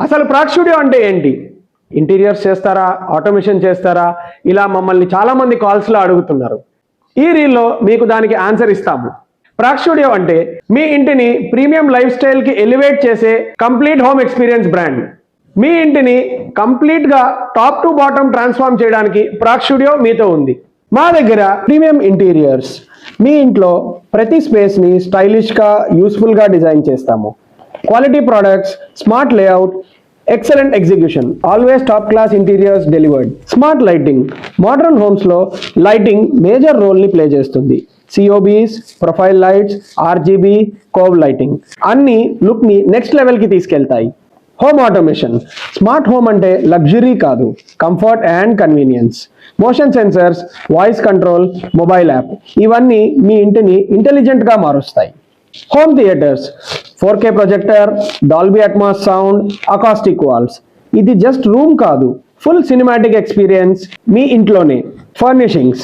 అసలు ప్రాక్ స్టూడియో అంటే ఏంటి? ఇంటీరియర్స్ చేస్తారా, ఆటోమేషన్ చేస్తారా, ఇలా మమ్మల్ని చాలామంది కాల్స్లో అడుగుతున్నారు. ఈ రీల్లో మీకు దానికి ఆన్సర్ ఇస్తాము. ప్రాక్ స్టూడియో అంటే మీ ఇంటిని ప్రీమియం లైఫ్ స్టైల్కి ఎలివేట్ చేసే కంప్లీట్ హోమ్ ఎక్స్పీరియన్స్ బ్రాండ్. మీ ఇంటిని కంప్లీట్గా టాప్ టు బాటమ్ ట్రాన్స్ఫార్మ్ చేయడానికి ప్రాక్ స్టూడియో మీతో ఉంది. మా దగ్గర ప్రీమియం ఇంటీరియర్స్, మీ ఇంట్లో ప్రతి స్పేస్ని స్టైలిష్గా, యూస్ఫుల్గా డిజైన్ చేస్తాము. Quality products, smart layout, excellent execution, always top class interiors delivered. Smart lighting, modern హోమ్స్లో లైటింగ్ మేజర్ రోల్ని ప్లే చేస్తుంది. COBs, profile lights, RGB, cove lighting అన్ని లుక్ని నెక్స్ట్ లెవెల్కి తీసుకెళ్తాయి. హోమ్ ఆటోమేషన్, స్మార్ట్ హోమ్ అంటే లగ్జరీ కాదు, comfort and convenience. Motion sensors, voice control, mobile app ఇవన్నీ మీ ఇంటిని ఇంటెలిజెంట్గా మారుస్తాయి. Home theatres, 4K projector, Dolby Atmos sound, acoustic walls. ఇది జస్ట్ రూమ్ కాదు, ఫుల్ సినిమాటిక్ ఎక్స్పీరియన్స్ మీ ఇంట్లోనే. ఫర్నిషింగ్స్,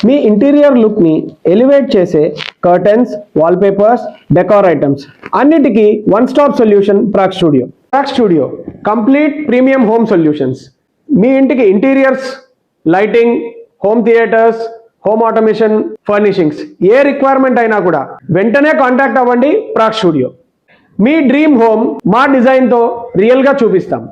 మీ ఇంటీరియర్ లుక్ని ఎలివేట్ చేసే కర్టెన్స్, వాల్పేపర్స్, డెకార్ ఐటమ్స్ అన్నిటికీ one stop solution Prak studio. Prak studio complete premium home solutions. మీ ఇంటికి interiors, lighting, home theatres, home automation, furnishings ఏ రిక్వైర్మెంట్ అయినా కూడా వెంటనే కాంటాక్ట్ అవ్వండి ప్రాక్ స్టూడియో. మీ డ్రీమ్ హోమ్ మా డిజైన్తో రియల్గా చూపిస్తాం.